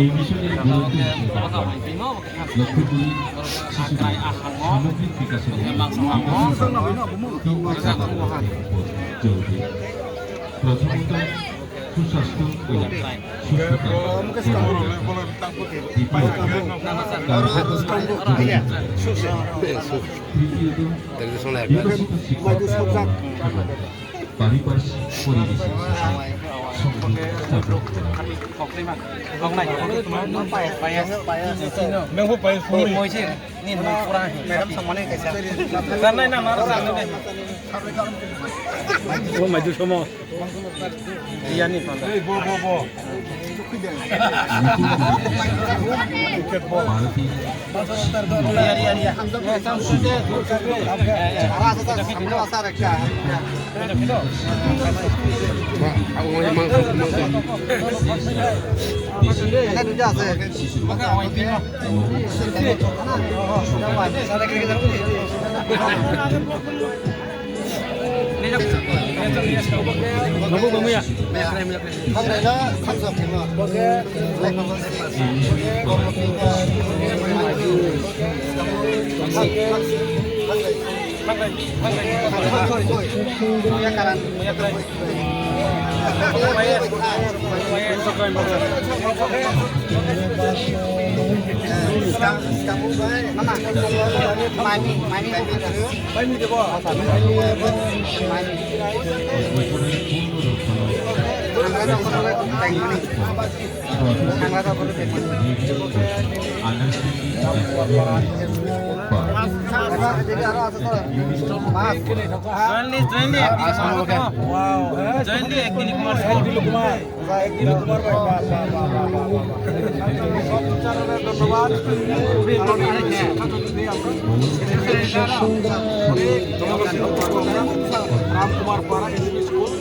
এই মিশনের গুরুত্ব লক্ষ্য করি শিশুদের সামগ্রিক বিকাশের জরুরি। প্রথমত সুস্বাস্থ্য ও সুস্থতা, তৃতীয়ত বিকশিত শিক্ষা এবং পারিপার্শ্বিক পরিবেশে रामकुमार पारा इंग्लिश स्कूल